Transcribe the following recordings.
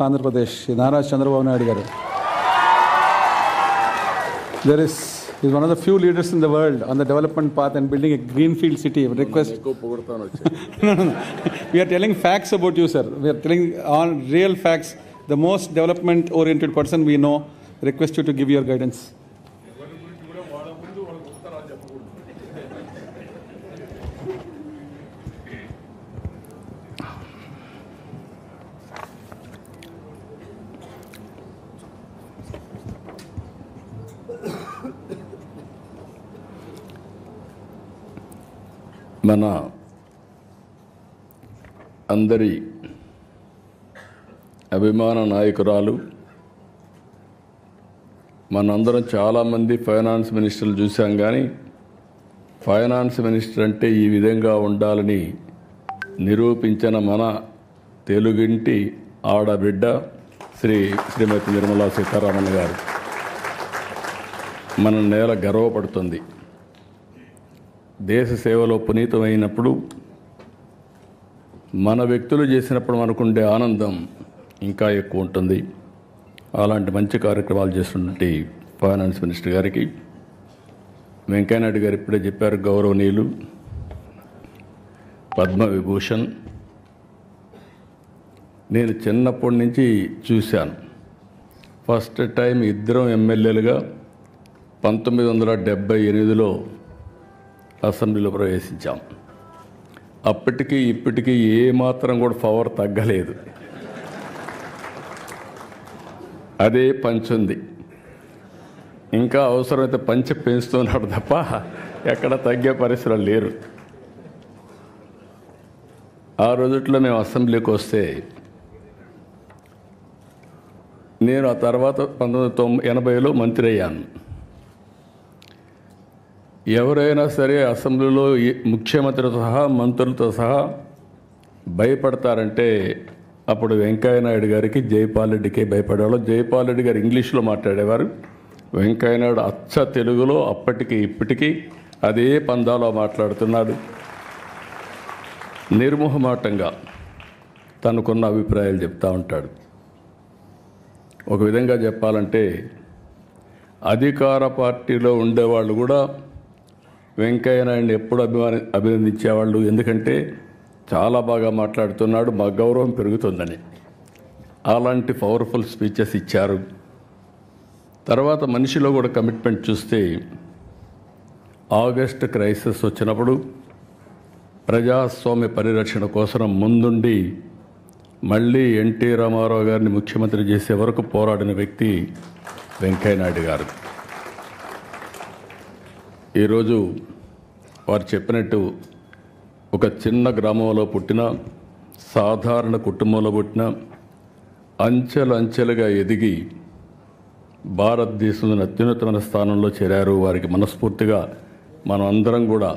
Andhra Pradesh, Nara Chandrababu Naidu garu. He's one of the few leaders in the world on the development path and building a greenfield city. Request. No. We are telling facts about you, sir. We are telling on real facts. The most development-oriented person we know. Request you to give your guidance. మన అందరి అభిమాన నాయకురాలు, మనందరం చాలామంది finance మినిస్టర్లు చూసాం, కానీ finance minister అంటే ఈ విధంగా ఉండాలని నిరూపించిన మన తెలుగింటి ఆడబిడ్డ శ్రీమతి నిర్మలా సీతారామన్ గారు మన నేల గర్వపడుతుంది. దేశ సేవలో పునీతమైనప్పుడు, మన వ్యక్తులు చేసినప్పుడు మనకుండే ఆనందం ఇంకా ఎక్కువ ఉంటుంది. అలాంటి మంచి కార్యక్రమాలు చేస్తున్నటువంటి ఫైనాన్స్ మినిస్టర్ గారికి, వెంకయ్యనాయుడు గారు ఇప్పుడే చెప్పారు, గౌరవనీయులు పద్మవిభూషణ్. నేను చిన్నప్పటి నుంచి చూశాను. ఫస్ట్ టైం ఇద్దరం ఎమ్మెల్యేలుగా 1978లో అసెంబ్లీలో ప్రవేశించాం. అప్పటికి ఇప్పటికీ ఏమాత్రం కూడా పవర్ తగ్గలేదు. అదే పంచుంది. ఇంకా అవసరమైతే పంచి పెంచుతున్నాడు తప్ప ఎక్కడ తగ్గే పరిస్థితులు లేరు. ఆ రోజుల్లో మేము అసెంబ్లీకి వస్తే, నేను ఆ తర్వాత 1980లో మంత్రి అయ్యాను. ఎవరైనా సరే అసెంబ్లీలో ముఖ్యమంత్రితో సహా మంత్రులతో సహా భయపడతారంటే అప్పుడు వెంకయ్యనాయుడు గారికి, జైపాల్ రెడ్డికి భయపడేవాళ్ళు. జైపాల్ రెడ్డి గారు ఇంగ్లీష్లో మాట్లాడేవారు, వెంకయ్యనాయుడు అచ్చ తెలుగులో అప్పటికి ఇప్పటికీ అదే పందాలో మాట్లాడుతున్నాడు. నిర్మోహమాటంగా తనకున్న అభిప్రాయాలు చెప్తూ ఉంటాడు. ఒక విధంగా చెప్పాలంటే అధికార పార్టీలో ఉండేవాళ్ళు కూడా వెంకయ్యనాయుడిని ఎప్పుడు అభినందించేవాళ్ళు. ఎందుకంటే చాలా బాగా మాట్లాడుతున్నాడు, మా గౌరవం పెరుగుతుందని. అలాంటి పవర్ఫుల్ స్పీచెస్ ఇచ్చారు. తర్వాత మనిషిలో కూడా కమిట్మెంట్ చూస్తే, ఆగస్ట్ క్రైసిస్ వచ్చినప్పుడు ప్రజాస్వామ్య పరిరక్షణ కోసం ముందుండి మళ్ళీ ఎన్టీ రామారావు గారిని ముఖ్యమంత్రి చేసే వరకు పోరాడిన వ్యక్తి వెంకయ్యనాయుడు గారు. ఈరోజు వారు చెప్పినట్టు ఒక చిన్న గ్రామంలో పుట్టిన, సాధారణ కుటుంబంలో పుట్టిన, అంచెలుగా ఎదిగి భారతదేశంలోని అత్యున్నతమైన స్థానంలో చేరారు. వారికి మనస్ఫూర్తిగా మనం అందరం కూడా,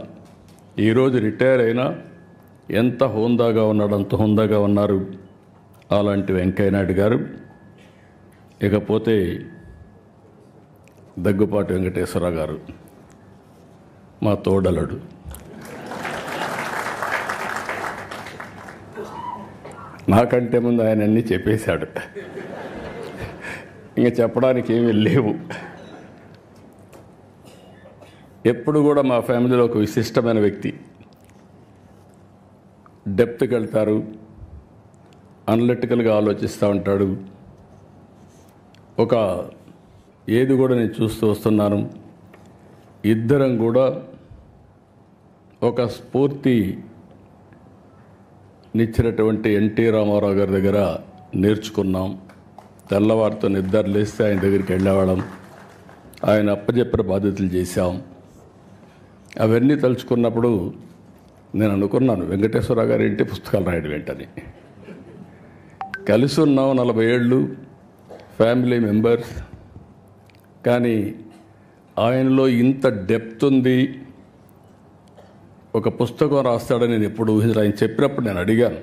ఈరోజు రిటైర్ అయినా ఎంత హోందాగా ఉన్నాడు అంత హోందాగా ఉన్నారు అలాంటి వెంకయ్యనాయుడు గారు. ఇకపోతే దగ్గుపాటి వెంకటేశ్వరరావు గారు, మా తోడలుడు. నాకంటే ముందు ఆయన అన్నీ చెప్పేశాడు, ఇంకా చెప్పడానికి ఏమీ లేవు. ఎప్పుడు కూడా మా ఫ్యామిలీలో ఒక విశిష్టమైన వ్యక్తి. డెప్త్కి వెళ్తారు, అనలిటికల్గా ఆలోచిస్తూ ఉంటాడు. ఏది కూడా నేను చూస్తూ వస్తున్నాను, ఇద్దరం కూడా ఒక స్ఫూర్తినిచ్చినటువంటి ఎన్టీ రామారావు గారి దగ్గర నేర్చుకున్నాం. తెల్లవారితో నిద్ర లేస్తే ఆయన దగ్గరికి వెళ్ళేవాళ్ళం, ఆయన అప్పచెప్పిన బాధ్యతలు చేశాం. అవన్నీ తలుచుకున్నప్పుడు నేను అనుకున్నాను, వెంకటేశ్వరరావు గారి ఇంటి పుస్తకాలు రాయడం వెంటనే. కలిసి ఉన్నాం 40 ఏళ్ళు, ఫ్యామిలీ మెంబర్స్. కానీ ఆయనలో ఇంత డెప్త్ ఉంది, ఒక పుస్తకం రాస్తాడని నేను ఎప్పుడు ఊహించలేదు. ఆయన చెప్పినప్పుడు నేను అడిగాను,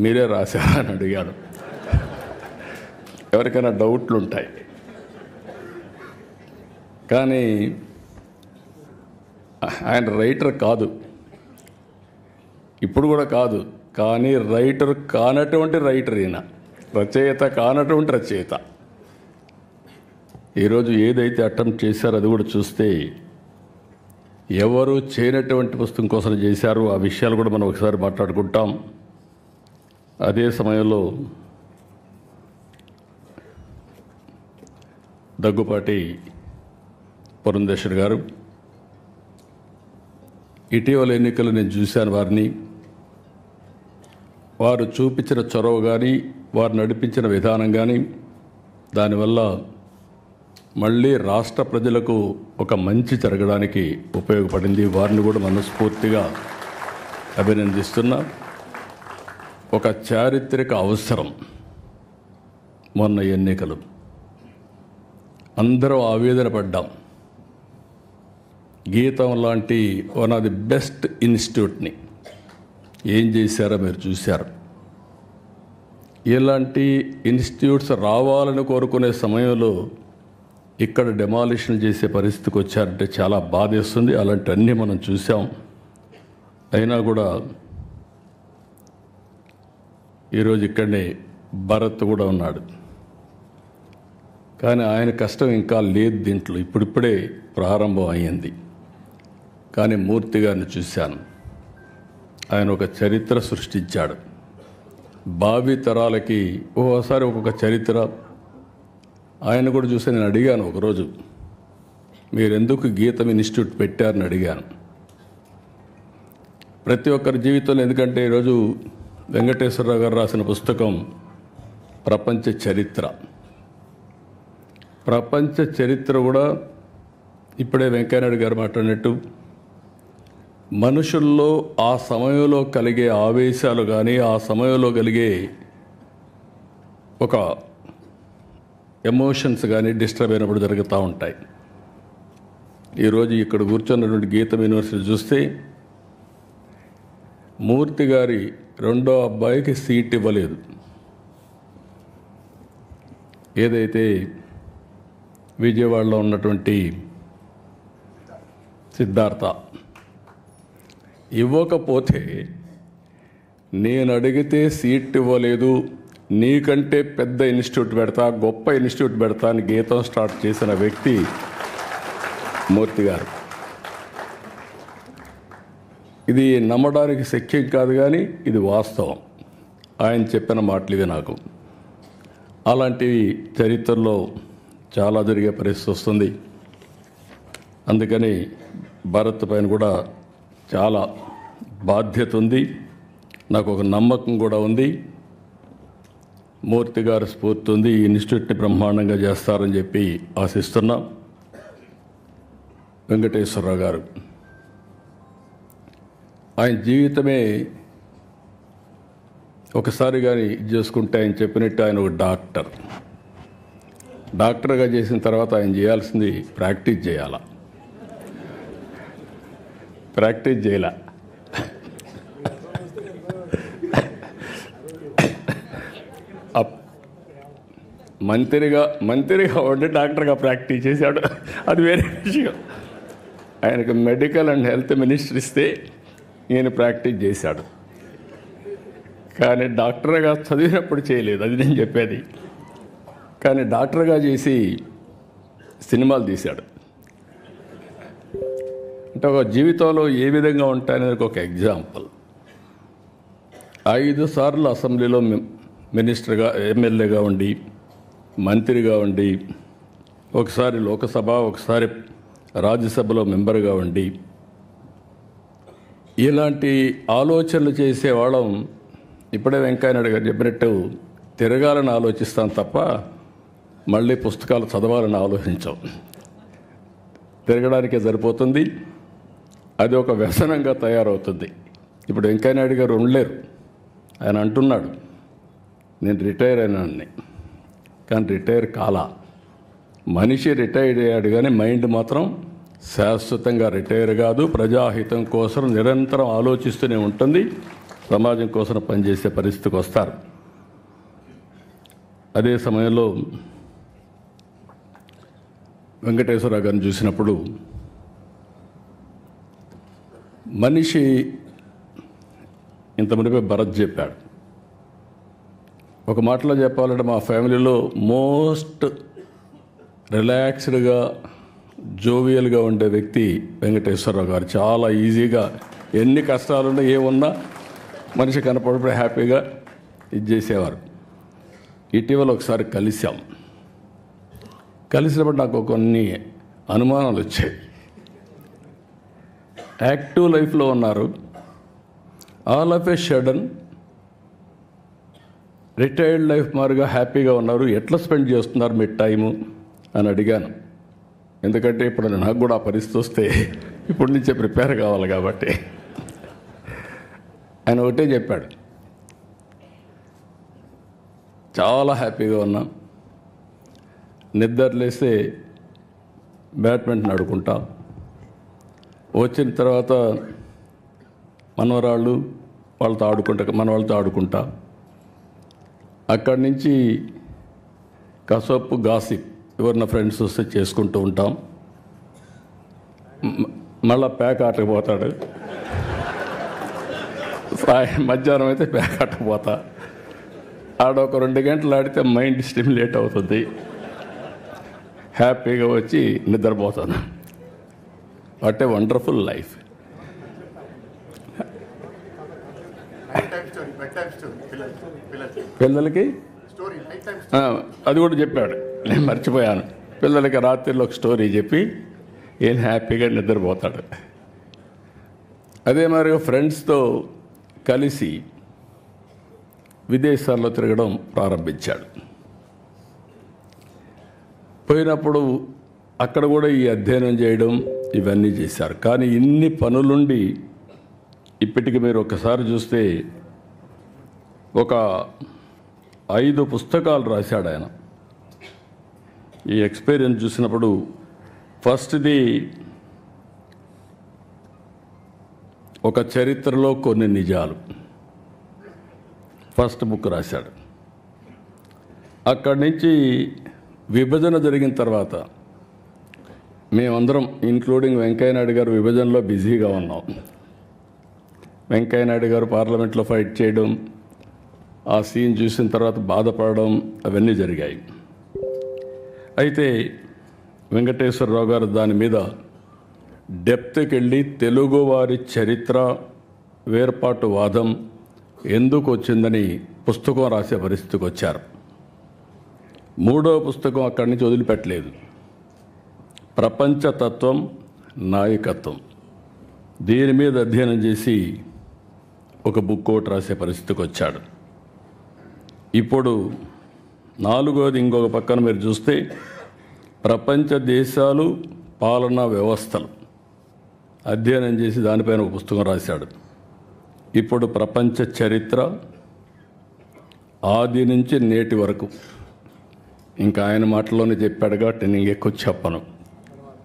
మీరే రాశారా అని అడిగాను. ఎవరికైనా డౌట్లు ఉంటాయి, కానీ ఆయన రైటర్ కాదు, ఇప్పుడు కూడా కాదు, కానీ రైటర్ కానటువంటి రైటర్ ఈయన. రచయిత కానటువంటి రచయిత. ఈరోజు ఏదైతే అటెంప్ట్ చేశారో అది కూడా చూస్తే ఎవరు చేయనటువంటి పుస్తకం కోసం చేశారు. ఆ విషయాలు కూడా మనం ఒకసారి మాట్లాడుకుంటాం. అదే సమయంలో దగ్గుపాటి పురంధేశ్వర్ గారు, ఇటీవల ఎన్నికలు నేను చూశాను వారిని. వారు చూపించిన చొరవ కానీ, వారు నడిపించిన విధానం కానీ, దానివల్ల మళ్ళీ రాష్ట్ర ప్రజలకు ఒక మంచి జరగడానికి ఉపయోగపడింది. వారిని కూడా మనస్ఫూర్తిగా అభినందిస్తున్నా. ఒక చారిత్రక అవసరం మొన్న ఎన్నికలు. అందరూ ఆవేదన పడ్డాం. గీతం లాంటి వన్ ఆఫ్ ది బెస్ట్ ఇన్స్టిట్యూట్ని ఏం చేశారో మీరు చూశారు. ఇలాంటి ఇన్స్టిట్యూట్స్ రావాలని కోరుకునే సమయంలో ఇక్కడ డెమాలిషన్ చేసే పరిస్థితికి వచ్చారంటే చాలా బాధేస్తుంది. అలాంటివన్నీ మనం చూసాం. అయినా కూడా ఈరోజు ఇక్కడనే భరత్ కూడా ఉన్నాడు. కానీ ఆయన కష్టం ఇంకా లేదు దీంట్లో, ఇప్పుడిప్పుడే ప్రారంభం అయ్యింది. కానీ మూర్తి గారిని చూశాను. ఆయన ఒక చరిత్ర సృష్టించాడు. భావి తరాలకి ఓసారి ఒక్కొక్క చరిత్ర. ఆయన కూడా చూసి నేను అడిగాను ఒకరోజు, మీరెందుకు గీతం ఇన్స్టిట్యూట్ పెట్టారని అడిగాను. ప్రతి ఒక్కరి జీవితంలో, ఎందుకంటే ఈరోజు వెంకటేశ్వరరావు గారు రాసిన పుస్తకం ప్రపంచ చరిత్ర. ప్రపంచ చరిత్ర కూడా ఇప్పుడే వెంకయ్యనాయుడు గారు మాట్లాడినట్టు మనుషుల్లో ఆ సమయంలో కలిగే ఆవేశాలు కానీ, ఆ సమయంలో కలిగే ఒక ఎమోషన్స్ కానీ డిస్టర్బ్ అయినప్పుడు జరుగుతూ ఉంటాయి. ఈరోజు ఇక్కడ కూర్చున్నటువంటి గీతం యూనివర్సిటీ చూస్తే మూర్తి గారి రెండో అబ్బాయికి సీట్ ఇవ్వలేదు. ఏదైతే విజయవాడలో ఉన్నటువంటి సిద్ధార్థ ఇవ్వకపోతే, నేను అడిగితే సీట్ ఇవ్వలేదు, నీకంటే పెద్ద ఇన్స్టిట్యూట్ పెడతా, గొప్ప ఇన్స్టిట్యూట్ పెడతా అని గీతం స్టార్ట్ చేసిన వ్యక్తి మూర్తి గారు. ఇది నమ్మడానికి శక్యం కాదు, కానీ ఇది వాస్తవం. ఆయన చెప్పిన మాటలు ఇవి. నాకు అలాంటివి చరిత్రలో చాలా జరిగే పరిస్థితి వస్తుంది. అందుకని భారత్ పైన కూడా చాలా బాధ్యత ఉంది. నాకు ఒక నమ్మకం కూడా ఉంది. మూర్తి గారి స్ఫూర్తి ఉంది. ఈ ఇన్స్టిట్యూట్ని బ్రహ్మాండంగా చేస్తారని చెప్పి ఆశిస్తున్నాం. వెంకటేశ్వరరావు గారు, ఆయన జీవితమే ఒకసారి కానీ ఇది చేసుకుంటే, ఆయన చెప్పినట్టు ఆయన ఒక డాక్టర్గా చేసిన తర్వాత ఆయన చేయాల్సింది ప్రాక్టీస్ చేయాల. ప్రాక్టీస్ చేయాల. మంత్రిగా ఉండి డాక్టర్గా ప్రాక్టీస్ చేశాడు, అది వేరే విషయం. ఆయనకు మెడికల్ అండ్ హెల్త్ మినిస్టర్ ఇస్తే ఈయన ప్రాక్టీస్ చేశాడు. కానీ డాక్టర్గా చదివినప్పుడు చేయలేదు, అది నేను చెప్పేది. కానీ డాక్టర్గా చేసి సినిమాలు తీశాడు. అంటే ఒక జీవితంలో ఏ విధంగా ఉంటాయనేది ఒక ఎగ్జాంపుల్. 5 సార్లు అసెంబ్లీలో మినిస్టర్గా, ఎమ్మెల్యేగా ఉండి, మంత్రిగా ఉండి, ఒకసారి లోకసభ, ఒకసారి రాజ్యసభలో మెంబర్గా ఉండి, ఇలాంటి ఆలోచనలు చేసేవాళ్ళం. ఇప్పుడే వెంకయ్యనాయుడు గారు చెప్పినట్టు తిరగాలని ఆలోచిస్తాం తప్ప మళ్ళీ పుస్తకాలు చదవాలని ఆలోచించాం. తిరగడానికే సరిపోతుంది. అది ఒక వ్యసనంగా తయారవుతుంది. ఇప్పుడు వెంకయ్యనాయుడు గారు ఉండలేరు. ఆయన అంటున్నాడు, నేను రిటైర్ అయినాన్ని. కానీ రిటైర్ కాలా. మనిషి రిటైర్ అయ్యాడు, కానీ మైండ్ మాత్రం శాశ్వతంగా రిటైర్ కాదు. ప్రజాహితం కోసం నిరంతరం ఆలోచిస్తూనే ఉంటుంది. సమాజం కోసం పనిచేసే పరిస్థితికి వస్తారు. అదే సమయంలో వెంకటేశ్వరరావు గారిని చూసినప్పుడు మనిషి ఇంత మునిపే భరత్ చెప్పాడు, ఒక మాటలో చెప్పాలంటే మా ఫ్యామిలీలో మోస్ట్ రిలాక్స్డ్గా జోవియల్గా ఉండే వ్యక్తి వెంకటేశ్వరరావు గారు. చాలా ఈజీగా ఎన్ని కష్టాలున్నా ఏమున్నా మనిషి కనపడినప్పుడు హ్యాపీగా ఇది చేసేవారు. ఇటీవల ఒకసారి కలిసినప్పుడు నాకు కొన్ని అనుమానాలు వచ్చాయి. యాక్టివ్ లైఫ్లో ఉన్నారు, all of A sudden retired life మారుగా హ్యాపీగా ఉన్నారు, ఎట్లా స్పెండ్ చేస్తున్నారు మీ టైము అని అడిగాను. ఎందుకంటే ఇప్పుడు నాకు కూడా ఆ పరిస్థితి వస్తే ఇప్పటి నుంచే ప్రిపేర్ కావాలి కాబట్టి. ఆయన ఒకటే చెప్పాడు, చాలా హ్యాపీగా ఉన్నా, నిద్రలేస్తే బ్యాడ్మింటన్ ఆడుకుంటా, వచ్చిన తర్వాత మనవరాళ్ళు వాళ్ళతో ఆడుకుంటా, అక్కడి నుంచి కసపు గాసిప్ ఎవరిన ఫ్రెండ్స్ వస్తే చేసుకుంటూ ఉంటాం. మళ్ళా ప్యాక్ ఆటకు పోతాడు, మధ్యాహ్నం అయితే ప్యాక్ ఆటకు పోతా, ఆడొక 2 గంటలు ఆడితే మైండ్ స్టిమ్యులేట్ అవుతుంది, హ్యాపీగా వచ్చి నిద్రపోతాను. What a wonderful life. పిల్లలకి అది కూడా చెప్పాడు, నేను మర్చిపోయాను. పిల్లలకి రాత్రిలో ఒక స్టోరీ చెప్పి ఏం హ్యాపీగా నిద్రపోతాడు. అదే మరి ఫ్రెండ్స్తో కలిసి విదేశాల్లో తిరగడం ప్రారంభించాడు. పోయినప్పుడు అక్కడ కూడా ఈ అధ్యయనం చేయడం ఇవన్నీ చేశారు. కానీ ఇన్ని పనులుండి ఇప్పటికి మీరు ఒకసారి చూస్తే ఒక 5 పుస్తకాలు రాశాడు ఆయన. ఈ ఎక్స్పీరియన్స్ చూసినప్పుడు ఫస్ట్ది ఒక చరిత్రలో కొన్ని నిజాలు, ఫస్ట్ బుక్ రాశాడు. అక్కడి నుంచి విభజన జరిగిన తర్వాత మేమందరం ఇంక్లూడింగ్ వెంకయ్యనాయుడు గారు విభజనలో బిజీగా ఉన్నాం. వెంకయ్యనాయుడు గారు పార్లమెంట్లో ఫైట్ చేయడం, ఆ సీన్ చూసిన తర్వాత బాధపడడం అవన్నీ జరిగాయి. అయితే వెంకటేశ్వరరావు గారు దాని మీద డెప్త్కి వెళ్ళి తెలుగువారి చరిత్ర వేర్పాటు వాదం ఎందుకు వచ్చిందని పుస్తకం రాసే పరిస్థితికి వచ్చారు. 3వ పుస్తకం అక్కడి నుంచి వదిలిపెట్టలేదు, ప్రపంచతత్వం నాయకత్వం. దీని మీద అధ్యయనం చేసి ఒక బుక్ ఒకటి రాసే పరిస్థితికి వచ్చాడు. ఇప్పుడు 4వది ఇంకొక పక్కన మీరు చూస్తే ప్రపంచ దేశాలు పాలనా వ్యవస్థలు అధ్యయనం చేసి దానిపైన ఒక పుస్తకం రాశాడు. ఇప్పుడు ప్రపంచ చరిత్ర ఆది నుంచి నేటి వరకు, ఇంకా ఆయన మాటల్లోనే చెప్పాడు కాబట్టి నేను ఎక్కువ చెప్పను,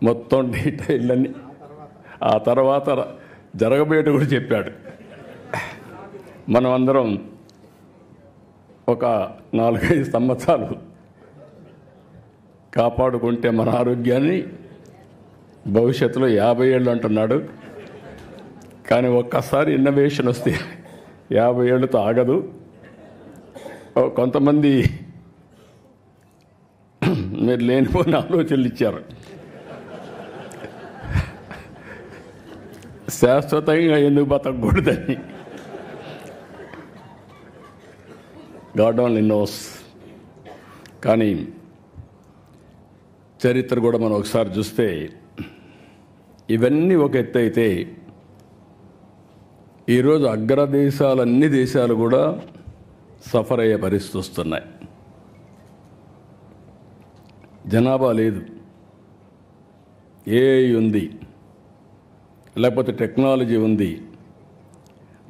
మొత్తం డీటెయిల్ అన్ని ఆ తర్వాత జరగబోయేట కూడా చెప్పాడు. మనం అందరం ఒక 4-5 సంవత్సరాలు కాపాడుకుంటే మన ఆరోగ్యాన్ని భవిష్యత్తులో 50 ఏళ్ళు అంటున్నాడు. కానీ ఒక్కసారి ఇన్నోవేషన్ వస్తే 50 ఏళ్ళతో ఆగదు. కొంతమంది మీరు లేనిపోయిన ఆలోచనలు ఇచ్చారు. శాశ్వతంగా ఎందుకు బతకూడదని. God only knows. కానీ చరిత్ర కూడా మనం ఒకసారి చూస్తే ఇవన్నీ ఒక ఎత్తు అయితే ఈరోజు అన్ని దేశాలు కూడా సఫర్ అయ్యే పరిస్థితి వస్తున్నాయి. జనాభా లేదు, ఏఐ ఉంది, లేకపోతే టెక్నాలజీ ఉంది,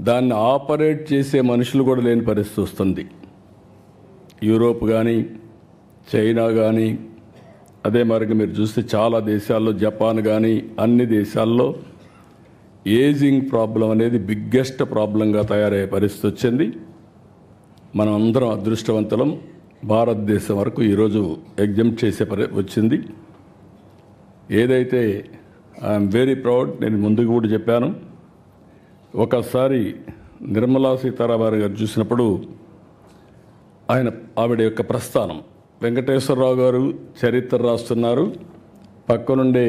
దాన్ని ఆపరేట్ చేసే మనుషులు కూడా లేని పరిస్థితి వస్తుంది. యూరోప్ కానీ చైనా కానీ అదే మరిగా మీరు చూస్తే చాలా దేశాల్లో, జపాన్ కానీ అన్ని దేశాల్లో ఏజింగ్ ప్రాబ్లం అనేది బిగ్గెస్ట్ ప్రాబ్లంగా తయారయ్యే పరిస్థితి వచ్చింది. మనం అందరం అదృష్టవంతులం. భారతదేశం వరకు ఈరోజు ఎగ్జామ్ చేసే వచ్చింది. ఏదైతే ఐఎమ్ వెరీ ప్రౌడ్, నేను ముందుకు కూడా చెప్పాను. ఒకసారి నిర్మలా సీతారామన్ గారు చూసినప్పుడు ఆవిడ యొక్క ప్రస్థానం. వెంకటేశ్వరరావు గారు చరిత్ర రాస్తున్నారు, పక్కనుండే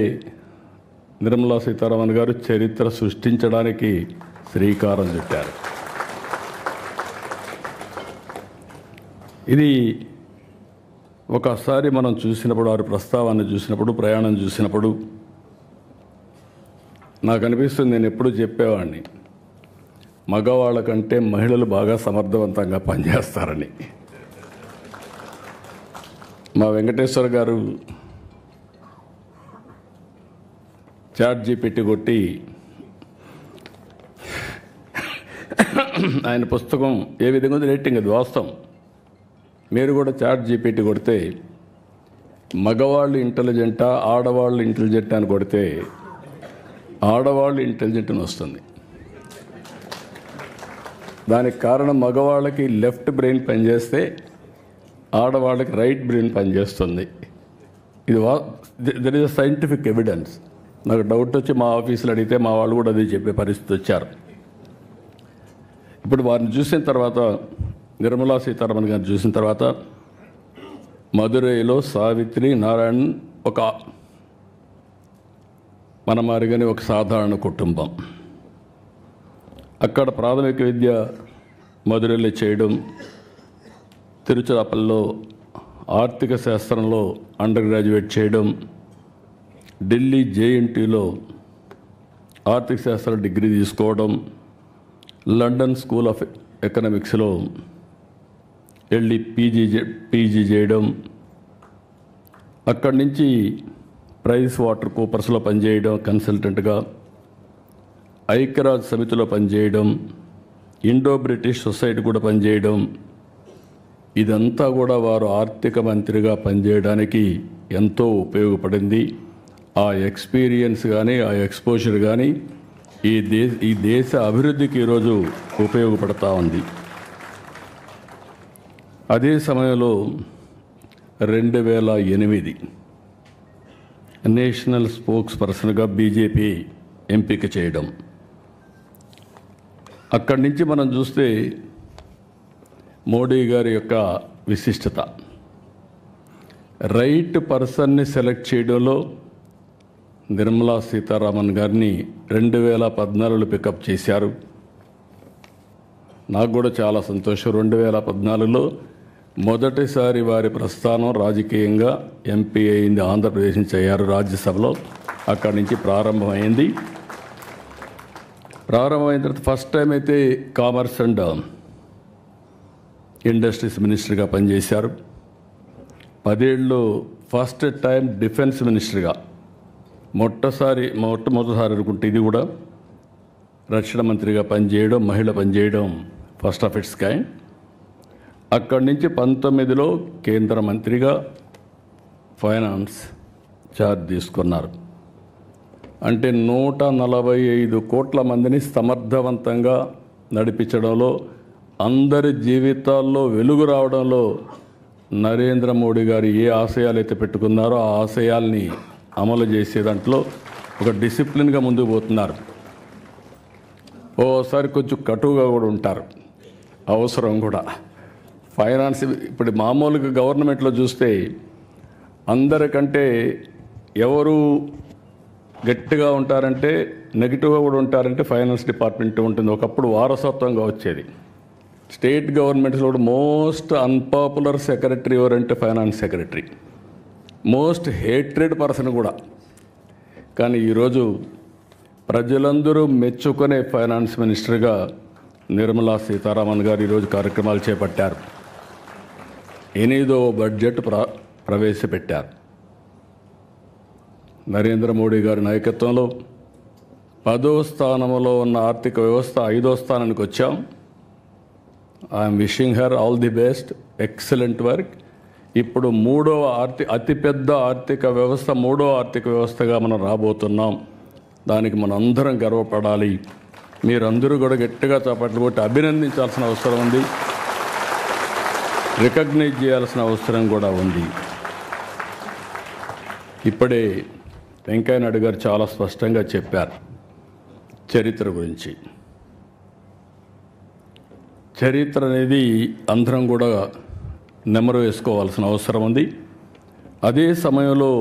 నిర్మలా సీతారామన్ గారు చరిత్ర సృష్టించడానికి శ్రీకారం చుట్టారు. ఇది ఒకసారి మనం చూసినప్పుడు, వారి ప్రస్తావాన్ని చూసినప్పుడు, ప్రయాణం చూసినప్పుడు నాకు అనిపిస్తుంది, నేను ఎప్పుడూ చెప్పేవాడిని, మగవాళ్ళ కంటే మహిళలు బాగా సమర్థవంతంగా పనిచేస్తారని. మా వెంకటేశ్వర గారు ChatGPT కొట్టి ఆయన పుస్తకం ఏ విధంగా ఉంది రేటింగ్, అది వాస్తవం. మీరు కూడా ChatGPT కొడితే మగవాళ్ళు ఇంటెలిజెంటా ఆడవాళ్ళు ఇంటెలిజెంటా అని కొడితే ఆడవాళ్ళు ఇంటెలిజెంట్ అని వస్తుంది. దానికి కారణం మగవాళ్ళకి లెఫ్ట్ బ్రెయిన్ పనిచేస్తే ఆడవాళ్ళకి రైట్ బ్రెయిన్ పనిచేస్తుంది. ఇది there is a scientific evidence. నాకు డౌట్ వచ్చి మా ఆఫీసులో అడిగితే మా వాళ్ళు కూడా అది చెప్పే పరిస్థితి వచ్చారు. ఇప్పుడు వారిని చూసిన తర్వాత, నిర్మలా సీతారామన్ గారిని చూసిన తర్వాత, మదురైలో సావిత్రి నారాయణ్ ఒక మన మారిగానే ఒక సాధారణ కుటుంబం. అక్కడ ప్రాథమిక విద్య మదురైలో చేయడం, తిరుచిరాపల్లిలో ఆర్థిక శాస్త్రంలో అండర్ గ్రాడ్యుయేట్ చేయడం, ఢిల్లీ JNTలో ఆర్థిక శాస్త్ర డిగ్రీ తీసుకోవడం, లండన్ స్కూల్ ఆఫ్ ఎకనామిక్స్లో వెళ్ళి పీజీ చేయడం, అక్కడి నుంచి ప్రైస్ వాటర్ కూపర్స్లో పనిచేయడం కన్సల్టెంట్గా, ఐక్యరాజ్య సమితిలో పనిచేయడం, ఇండో బ్రిటిష్ సొసైటీ కూడా పనిచేయడం. ఇదంతా కూడా వారు ఆర్థిక మంత్రిగా పనిచేయడానికి ఎంతో ఉపయోగపడింది. ఆ ఎక్స్పీరియన్స్ కానీ, ఆ ఎక్స్పోజర్ కానీ ఈ దేశ అభివృద్ధికి ఈరోజు ఉపయోగపడతా ఉంది. అదే సమయంలో 2008 నేషనల్ స్పోక్స్ పర్సన్గా బీజేపీ ఎంపిక చేయడం. అక్కడి నుంచి మనం చూస్తే మోడీ గారి యొక్క విశిష్టత, రైట్ పర్సన్ని సెలెక్ట్ చేయడంలో నిర్మలా సీతారామన్ గారిని 2014లో పికప్ చేశారు. నాకు కూడా చాలా సంతోషం. 2014లో మొదటిసారి వారి ప్రస్థానం రాజకీయంగా ఎంపీ అయింది. ఆంధ్రప్రదేశ్ నుంచి అయ్యారు రాజ్యసభలో. అక్కడి నుంచి ప్రారంభమైంది. ప్రారంభమైన తర్వాత ఫస్ట్ టైం అయితే కామర్స్ అండ్ ఇండస్ట్రీస్ మినిస్టర్గా పనిచేశారు. 10 ఏళ్ళు ఫస్ట్ టైం డిఫెన్స్ మినిస్టర్గా, మొట్టమొదటిసారి అనుకుంటే ఇది కూడా రక్షణ మంత్రిగా పనిచేయడం, మహిళ పనిచేయడం ఫస్ట్ ఆఫ్ ఇట్స్ కైండ్. అక్కడి నుంచి 19లో కేంద్ర మంత్రిగా ఫైనాన్స్ ఛార్జ్ తీసుకున్నారు. అంటే 145 కోట్ల మందిని సమర్థవంతంగా నడిపించడంలో, అందరి జీవితాల్లో వెలుగు రావడంలో నరేంద్ర మోడీ గారు ఏ ఆశయాలు అయితే పెట్టుకున్నారో ఆ ఆశయాల్ని అమలు చేసే దాంట్లో ఒక డిసిప్లిన్గా ముందుకు పోతున్నారు. ఓసారి కొంచెం కటువుగా కూడా ఉంటారు, అవసరం కూడా. ఫైనాన్స్ ఇప్పుడు మామూలుగా గవర్నమెంట్లో చూస్తే అందరికంటే ఎవరు గట్టిగా ఉంటారంటే, నెగిటివ్గా కూడా ఉంటారంటే ఫైనాన్స్ డిపార్ట్మెంట్ ఉంటుంది. ఒకప్పుడు వారసత్వంగా వచ్చేది. స్టేట్ గవర్నమెంట్స్లో కూడా మోస్ట్ అన్పాపులర్ సెక్రటరీ ఎవరంటే finance secretary, most hatred person కూడా. కానీ ఈరోజు ప్రజలందరూ మెచ్చుకునే ఫైనాన్స్ మినిస్టర్గా నిర్మలా సీతారామన్ గారు ఈరోజు కార్యక్రమాలు చేపట్టారు. 8వ బడ్జెట్ ప్రవేశపెట్టారు. నరేంద్ర మోడీ గారి నాయకత్వంలో 10వ స్థానంలో ఉన్న ఆర్థిక వ్యవస్థ 5వ స్థానానికి వచ్చాం. I'm wishing her all the best, excellent work. ఇప్పుడు అతిపెద్ద ఆర్థిక వ్యవస్థ, 3వ ఆర్థిక వ్యవస్థగా మనం రాబోతున్నాం. దానికి మనం అందరం గర్వపడాలి. మీరందరూ కూడా గట్టిగా చప్పట్లు కొట్టి అభినందించాల్సిన అవసరం ఉంది, రికగ్నైజ్ చేయాల్సిన అవసరం కూడా ఉంది. ఇప్పుడే వెంకయ్య నాయుడు గారు చాలా స్పష్టంగా చెప్పారు చరిత్ర గురించి. చరిత్ర అనేది అందరం కూడా నెమరు వేసుకోవాల్సిన అవసరం ఉంది. అదే సమయంలో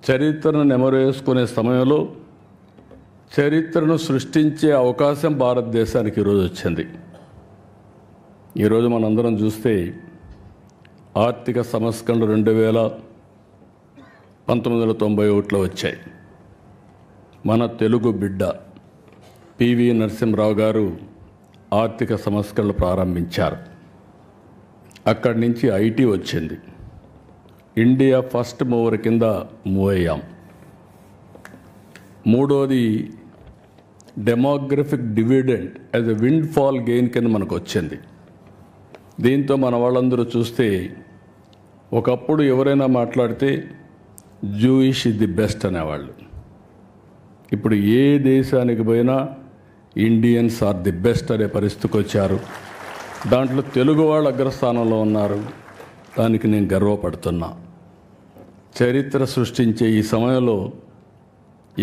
చరిత్రను నెమరు వేసుకునే సమయంలో చరిత్రను సృష్టించే అవకాశం భారతదేశానికి ఈరోజు వచ్చింది. ఈరోజు మనందరం చూస్తే ఆర్థిక సంస్కరణలు 1991లో వచ్చాయి. మన తెలుగు బిడ్డ పివి నరసింహరావు గారు ఆర్థిక సంస్కరణలు ప్రారంభించారు. అక్కడి నుంచి ఐటీ వచ్చింది. ఇండియా ఫస్ట్ మూవర్ కింద మూవ్ అయ్యాం. మూడోది demographic dividend as a wind fall gain కింద మనకు వచ్చింది. దీంతో మన వాళ్ళందరూ చూస్తే ఒకప్పుడు ఎవరైనా మాట్లాడితే జూయిష్ ఇస్ ది బెస్ట్ అనేవాళ్ళు. ఇప్పుడు ఏ దేశానికి పోయినా ఇండియన్స్ ఆర్ ది బెస్ట్ అనే పరిస్థితికి వచ్చారు. దాంట్లో తెలుగు వాళ్ళు అగ్రస్థానంలో ఉన్నారు. దానికి నేను గర్వపడుతున్నా. చరిత్ర సృష్టించే ఈ సమయంలో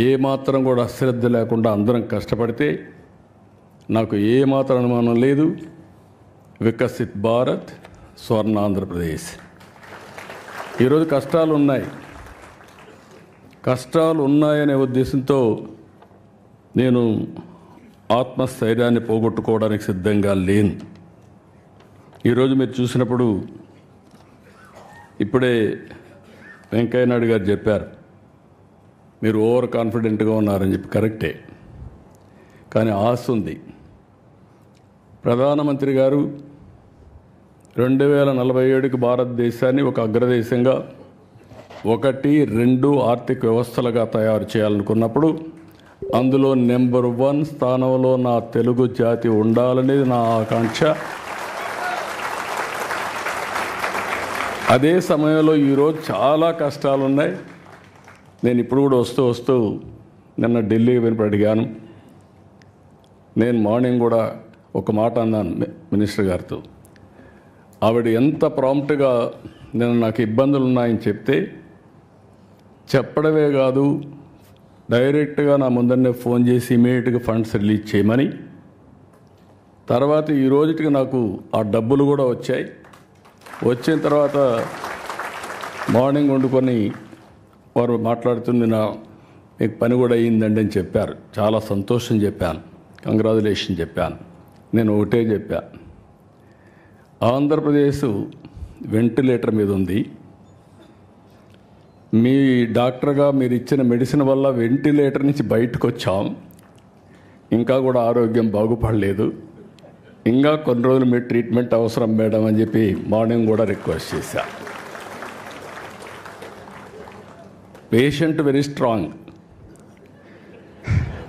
ఏమాత్రం కూడా అశ్రద్ధ లేకుండా అందరం కష్టపడితే నాకు ఏమాత్రం అనుమానం లేదు, వికసిత్ భారత్, స్వర్ణ ఆంధ్రప్రదేశ్. ఈరోజు కష్టాలు ఉన్నాయనే ఉద్దేశంతో నేను ఆత్మస్థైర్యాన్ని పోగొట్టుకోవడానికి సిద్ధంగా లేను. ఈరోజు మీరు చూసినప్పుడు ఇప్పుడే వెంకయ్య నాయుడు గారు చెప్పారు, మీరు ఓవర్ కాన్ఫిడెంట్గా ఉన్నారని చెప్పి. కరెక్టే, కానీ ఆశ ఉంది. ప్రధానమంత్రి గారు 2047కి భారతదేశాన్ని ఒక అగ్రదేశంగా 1-2 ఆర్థిక వ్యవస్థలుగా తయారు చేయాలనుకున్నప్పుడు అందులో నెంబర్ 1 స్థానంలో నా తెలుగు జాతి ఉండాలనేది నా ఆకాంక్ష. అదే సమయంలో ఈరోజు చాలా కష్టాలు ఉన్నాయి. నేను ఇప్పుడు కూడా వస్తూ నిన్న ఢిల్లీకి వెళ్ళి అడిగాను. నేను మార్నింగ్ కూడా ఒక మాట అన్నాను మినిస్టర్ గారితో. ఆవిడ ఎంత ప్రాంప్ట్గా నేను నాకు ఇబ్బందులు ఉన్నాయని చెప్తే, చెప్పడమే కాదు డైరెక్ట్గా నా ముందరనే ఫోన్ చేసి ఇమీడియట్గా ఫండ్స్ రిలీజ్ చేయమని. తర్వాత ఈ రోజుకి నాకు ఆ డబ్బులు కూడా వచ్చాయి. వచ్చిన తర్వాత మార్నింగ్ వండుకొని వారు మాట్లాడుతుంది, మీకు పని కూడా అయ్యిందండి అని చెప్పారు. చాలా సంతోషం చెప్పాను, కంగ్రాచులేషన్ చెప్పాను. నేను ఒకటే చెప్పా, ఆంధ్రప్రదేశ్ వెంటిలేటర్ మీద ఉంది. మీ డాక్టర్గా మీరు ఇచ్చిన మెడిసిన్ వల్ల వెంటిలేటర్ నుంచి బయటకు వచ్చాం. ఇంకా కూడా ఆరోగ్యం బాగుపడలేదు. ఇంకా కొన్ని రోజులు మీ ట్రీట్మెంట్ అవసరం మేడం అని చెప్పి మార్నింగ్ కూడా రిక్వెస్ట్ చేశా. పేషెంట్ వెరీ స్ట్రాంగ్,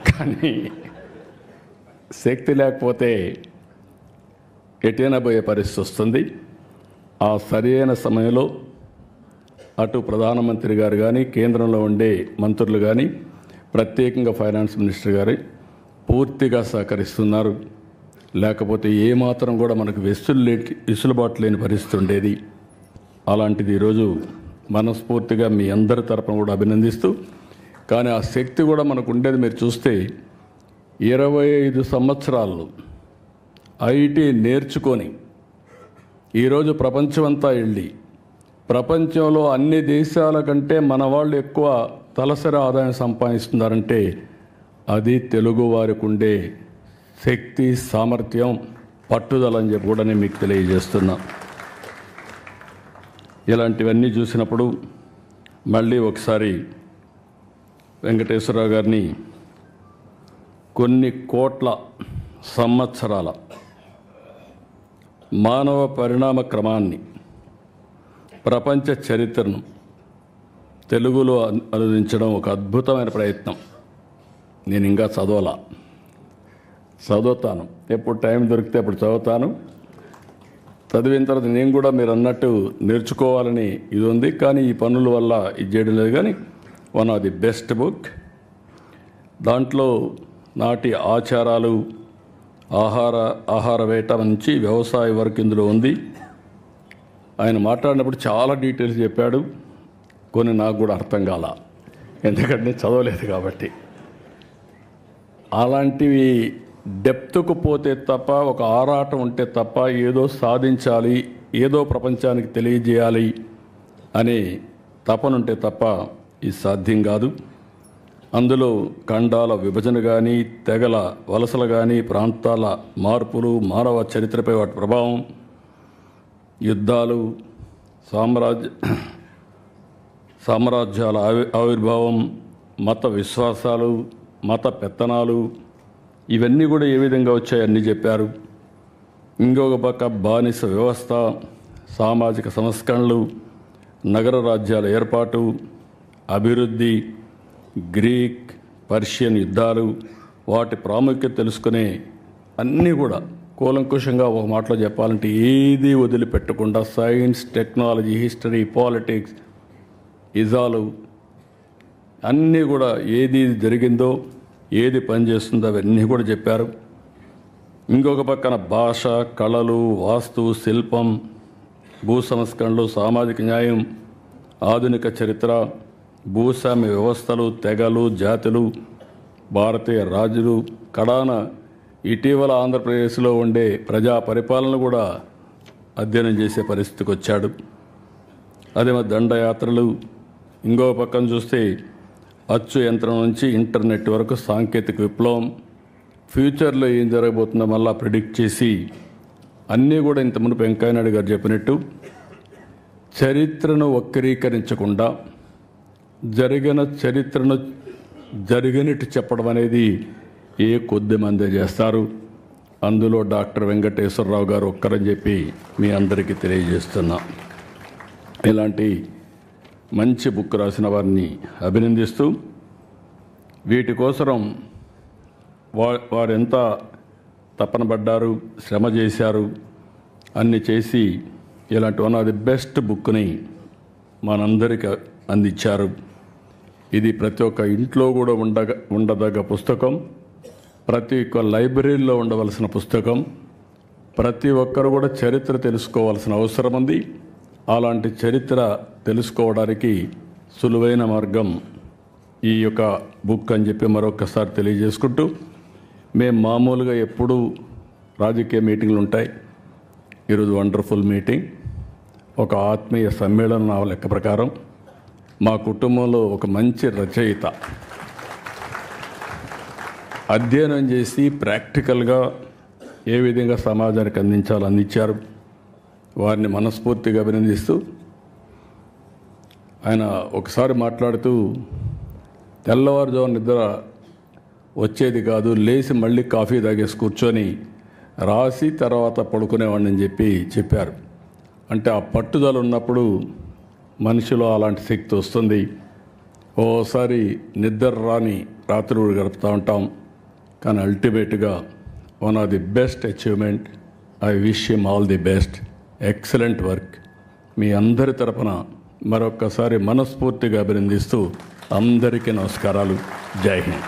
కానీ శక్తి లేకపోతే ఎటైనా పోయే పరిస్థితి వస్తుంది. ఆ సరైన సమయంలో అటు ప్రధానమంత్రి గారు కానీ, కేంద్రంలో ఉండే మంత్రులు కానీ, ప్రత్యేకంగా ఫైనాన్స్ మినిస్టర్ గారు పూర్తిగా సహకరిస్తున్నారు. లేకపోతే ఏమాత్రం కూడా మనకు వెసులుబాటు లేని పరిస్థితి ఉండేది. అలాంటిది ఈరోజు మనస్ఫూర్తిగా మీ అందరి తరపున కూడా అభినందిస్తూ, కానీ ఆ శక్తి కూడా మనకు ఉండేది. మీరు చూస్తే 25 సంవత్సరాలు ఐటీ నేర్చుకొని ఈరోజు ప్రపంచమంతా వెళ్ళి ప్రపంచంలో అన్ని దేశాల కంటే మన వాళ్ళు ఎక్కువ తలసరి ఆదాయం సంపాదిస్తున్నారంటే అది తెలుగు వారికి ఉండే శక్తి, సామర్థ్యం, పట్టుదల అని చెప్పి కూడా నేను మీకు తెలియజేస్తున్నా. ఇలాంటివన్నీ చూసినప్పుడు మళ్ళీ ఒకసారి వెంకటేశ్వరరావు గారిని కొన్ని కోట్ల సంవత్సరాల మానవ పరిణామ క్రమాన్ని, ప్రపంచ చరిత్రను తెలుగులో అనువదించడం ఒక అద్భుతమైన ప్రయత్నం. నేను ఇంకా చదువుతాను, ఎప్పుడు టైం దొరికితే అప్పుడు చదువుతాను. చదివిన తర్వాత నేను కూడా మీరు అన్నట్టు నేర్చుకోవాలని ఇది ఉంది. కానీ ఈ పనుల వల్ల ఇది చేయడం లేదు. కానీ one of the best book. దాంట్లో నాటి ఆచారాలు, ఆహార వేట నుంచి వ్యవసాయ వరకు ఇందులో ఉంది. ఆయన మాట్లాడినప్పుడు చాలా డీటెయిల్స్ చెప్పాడు. కొన్ని నాకు కూడా అర్థం కాల, ఎందుకంటే నేను చదవలేదు కాబట్టి. అలాంటివి డెప్త్కు పోతే తప్ప, ఒక ఆరాటం ఉంటే తప్ప ఏదో సాధించాలి, ఏదో ప్రపంచానికి తెలియజేయాలి అనే తపనుంటే తప్ప ఇది సాధ్యం కాదు. అందులో ఖండాల విభజన కానీ, తెగల వలసలు కానీ, ప్రాంతాల మార్పులు, మానవ చరిత్రపై వాటి ప్రభావం, యుద్ధాలు, సామ్రాజ్యాల ఆవిర్భావం, మత విశ్వాసాలు, మత పెత్తనాలు, ఇవన్నీ కూడా ఏ విధంగా వచ్చాయన్నీ చెప్పారు. ఇంకొక పక్క బానిస వ్యవస్థ, సామాజిక సంస్కరణలు, నగర రాజ్యాల ఏర్పాటు, అభివృద్ధి, గ్రీక్ పర్షియన్ యుద్ధాలు, వాటి ప్రాముఖ్యత తెలుసుకునే అన్నీ కూడా కూలంకుషంగా ఒక మాటలో చెప్పాలంటే ఏది వదిలిపెట్టకుండా సైన్స్, టెక్నాలజీ, హిస్టరీ, పాలిటిక్స్, ఇజాలు అన్నీ కూడా ఏది జరిగిందో, ఏది పనిచేస్తుందో అవన్నీ కూడా చెప్పారు. ఇంకొక పక్కన భాష, కళలు, వాస్తు, శిల్పం, భూ సంస్కరణలు, సామాజిక న్యాయం, ఆధునిక చరిత్ర, భూస్వామ్య వ్యవస్థలు, తెగలు, జాతులు, భారతీయ రాజులు, కడాన ఇటీవల ఆంధ్రప్రదేశ్లో ఉండే ప్రజా పరిపాలన కూడా అధ్యయనం చేసే పరిస్థితికి వచ్చాడు. అదే దండయాత్రలు. ఇంకో పక్కన చూస్తే అచ్చు యంత్రం నుంచి ఇంటర్నెట్ వరకు సాంకేతిక విప్లవం, ఫ్యూచర్లో ఏం జరగబోతుందో మళ్ళా ప్రిడిక్ట్ చేసి అన్నీ కూడా ఇంత మునుపు వెంకయ్యనాయుడు గారు చెప్పినట్టు చరిత్రను వక్రీకరించకుండా జరిగిన చరిత్రను జరిగినట్టు చెప్పడం అనేది ఏ కొద్ది మంది చేస్తారు. అందులో డాక్టర్ వెంకటేశ్వరరావు గారు ఒక్కరని చెప్పి మీ అందరికీ తెలియజేస్తున్నా. ఇలాంటి మంచి బుక్ రాసిన వారిని అభినందిస్తూ, వీటి కోసం వారెంత తపన పడ్డారు, శ్రమ చేశారు, అన్ని చేసి ఇలాంటి వన్ ఆఫ్ ది బెస్ట్ బుక్ని మనందరికీ అందించారు. ఇది ప్రతి ఒక్క ఇంట్లో కూడా ఉండదగ్గ పుస్తకం, ప్రతి ఒక్క లైబ్రరీలో ఉండవలసిన పుస్తకం. ప్రతి ఒక్కరు కూడా చరిత్ర తెలుసుకోవాల్సిన అవసరం ఉంది. అలాంటి చరిత్ర తెలుసుకోవడానికి సులువైన మార్గం ఈ యొక్క బుక్ అని చెప్పి మరొకసారి తెలియజేసుకుంటూ, మేము మామూలుగా ఎప్పుడూ రాజకీయ మీటింగ్లు ఉంటాయి. ఈరోజు వండర్ఫుల్ మీటింగ్, ఒక ఆత్మీయ సమ్మేళనం నా లెక్క ప్రకారం. మా కుటుంబంలో ఒక మంచి రచయిత అధ్యయనం చేసి ప్రాక్టికల్గా ఏ విధంగా సమాజానికి అందించారు. వారిని మనస్ఫూర్తిగా అభినందిస్తూ, ఆయన ఒకసారి మాట్లాడుతూ తెల్లవారుజాము నిద్ర వచ్చేది కాదు, లేచి మళ్ళీ కాఫీ తాగేసి కూర్చొని రాసి తర్వాత పడుకునేవాడిని అని చెప్పారు. అంటే ఆ పట్టుదల ఉన్నప్పుడు మనిషిలో అలాంటి శక్తి వస్తుంది. ఓసారి నిద్ర రాని రాత్రులు గడుపుతూ ఉంటాం, కానీ అల్టిమేట్గా one of the best achievement. I wish him all the best. Excellent work. మీ అందరి తరపున మరొక్కసారి మనస్ఫూర్తిగా అభినందిస్తూ అందరికీ నమస్కారాలు. జై హింద్.